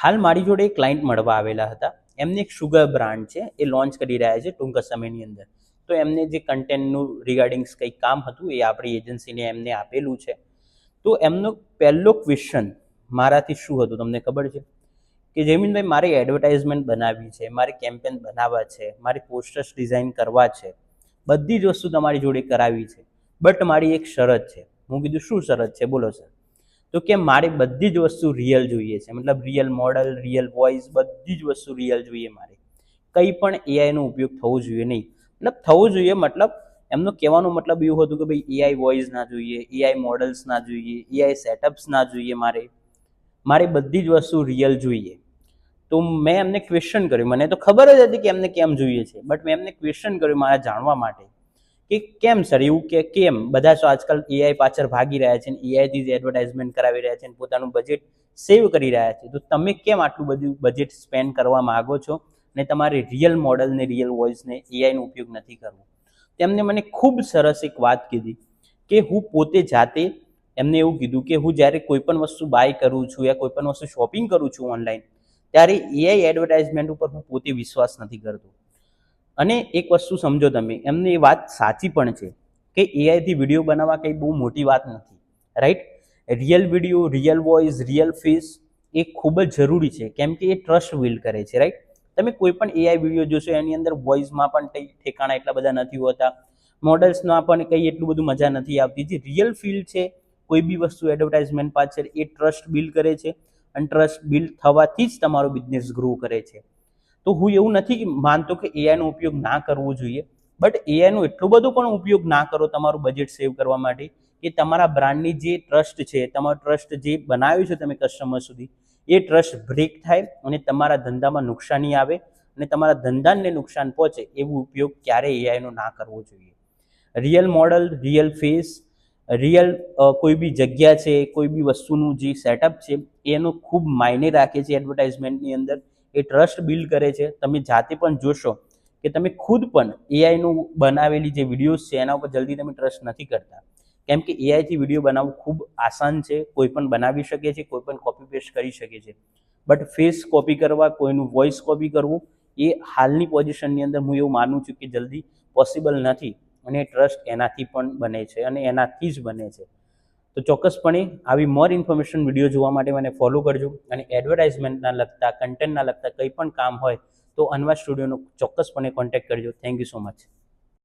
હાલ મારી જોડે એક ક્લાયન્ટ મળવા આવેલા હતા. એમને એક શુગર બ્રાન્ડ છે, એ લોન્ચ કરી રહ્યા છે ટૂંક સમયની અંદર. તો એમને જે કન્ટેન્ટનું રિગાર્ડિંગ્સ કંઈક કામ હતું એ આપણી એજન્સીને એમને આપેલું છે. તો એમનો પહેલો ક્વેશ્ચન મારાથી શું હતું તમને ખબર છે કે જયમીનભાઈ, મારે એડવર્ટાઇઝમેન્ટ બનાવવી છે, મારે કેમ્પેન બનાવવા છે, મારે પોસ્ટર્સ ડિઝાઇન કરવા છે, બધી જ વસ્તુ તમારી જોડે કરાવી છે, બટ મારી એક શરત છે. હું કીધું શું શરત છે બોલો સર. તો કે મારે બધી જ વસ્તુ રિયલ જોઈએ છે, મતલબ રિયલ મોડલ, રિયલ વોઇસ, બધી જ વસ્તુ રિયલ જોઈએ મારે. કંઈ પણ એઆઈનો ઉપયોગ થવો જોઈએ નહીં. મતલબ થવો જોઈએ મતલબ એમનો કહેવાનો મતલબ એવું હતું કે ભાઈ એઆઈ વોઇસ ના જોઈએ, એઆઈ મોડલ્સ ના જોઈએ, એઆઈ સેટઅપ્સ ના જોઈએ, મારે બધી જ વસ્તુ રિયલ જોઈએ. તો મેં એમને ક્વેશ્ચન કર્યું, મને તો ખબર જ હતી કે એમને કેમ જોઈએ છે, બટ મેં એમને ક્વેશ્ચન કર્યું મારા જાણવા માટે કે કેમ સર એવું, કે કેમ બધા તો આજકાલ એઆઈ પાછળ ભાગી રહ્યા છે, એઆઈથી જ એડવર્ટાઇઝમેન્ટ કરાવી રહ્યા છે, પોતાનું બજેટ સેવ કરી રહ્યા છે, તો તમે કેમ આટલું બધું બજેટ સ્પેન્ડ કરવા માગો છો ને તમારે રિયલ મોડલ ને રિયલ વોઇસને એઆઈનો ઉપયોગ નથી કરવો. તેમને મને ખૂબ સરસ એક વાત કીધી કે હું પોતે જાતે એમને એવું કીધું કે હું જ્યારે કોઈ પણ વસ્તુ બાય કરું છું યા કોઈ પણ વસ્તુ શોપિંગ કરું છું ઓનલાઈન, ત્યારે એઆઈ એડવર્ટાઇઝમેન્ટ ઉપર હું પોતે વિશ્વાસ નથી કરતો. અને એક વસ્તુ સમજો તમે, એમને એ વાત સાચી પણ છે કે એઆઈથી વિડીયો બનાવવા કંઈ બહુ મોટી વાત નથી, right. Real video, real voice, real face એ ખૂબ જ જરૂરી છે, કેમ કે એ ટ્રસ્ટ બિલ્ડ કરે છે, રાઈટ. તમે કોઈ પણ એઆઈ વિડીયો જોશો એની અંદર વોઇસમાં પણ કંઈ ઠેકાણા એટલા બધા નથી હોતા, મોડલ્સમાં પણ કંઈ એટલું બધું મજા નથી આવતી. જે રિયલ ફીલ છે કોઈ બી વસ્તુ એડવર્ટાઇઝમેન્ટ પાછળ, એ ટ્રસ્ટ બિલ્ડ કરે છે, અને ટ્રસ્ટ બિલ્ડ થવાથી જ તમારો બિઝનેસ ગ્રો કરે છે. તો હું એવું નથી માનતો કે એઆઈનો ઉપયોગ ના કરવો જોઈએ, બટ એઆઈનો એટલો બધો પણ ઉપયોગ ના કરો તમારું બજેટ સેવ કરવા માટે કે તમારા બ્રાન્ડની જે ટ્રસ્ટ છે, તમારો ટ્રસ્ટ જે બનાવ્યું છે તમે કસ્ટમર સુધી, એ ટ્રસ્ટ બ્રેક થાય અને તમારા ધંધામાં નુકસાની આવે અને તમારા ધંધાને નુકસાન પહોંચે એવો ઉપયોગ ક્યારેય એઆઈનો ના કરવો જોઈએ. Real model, real face, real કોઈ બી જગ્યા છે, કોઈ બી વસ્તુનું જે સેટઅપ છે એનો ખૂબ માયને રાખે છે એડવર્ટાઇઝમેન્ટની અંદર. એ ટ્રસ્ટ બિલ્ડ કરે છે. તમે જાતે પણ જોશો કે તમે ખુદ પણ એઆઈનું બનાવેલી જે વિડીયોઝ છે એના ઉપર જલ્દી તમે ટ્રસ્ટ નથી કરતા, કેમ કે એઆઈથી વિડીયો બનાવવું ખૂબ આસાન છે. કોઈ પણ બનાવી શકે છે, કોઈ પણ કોપી પેસ્ટ કરી શકે છે, બટ ફેસ કોપી કરવા, કોઈનું વોઇસ કોપી કરવું એ હાલની પોઝિશનની અંદર હું એવું માનું છું કે જલ્દી પોસિબલ નથી. અને ટ્રસ્ટ એનાથી પણ બને છે અને એનાથી જ બને છે. તો ચોક્કસપણે આવી મોર ઇન્ફોર્મેશન વિડીયો જોવા માટે મને ફોલો કરજો, અને એડવર્ટાઇઝમેન્ટના લગતા, કન્ટેન્ટના લગતા કંઈ પણ કામ હોય તો અનવા સ્ટુડિયોનો ચોક્કસપણે કોન્ટેક્ટ કરજો. Thank you so much.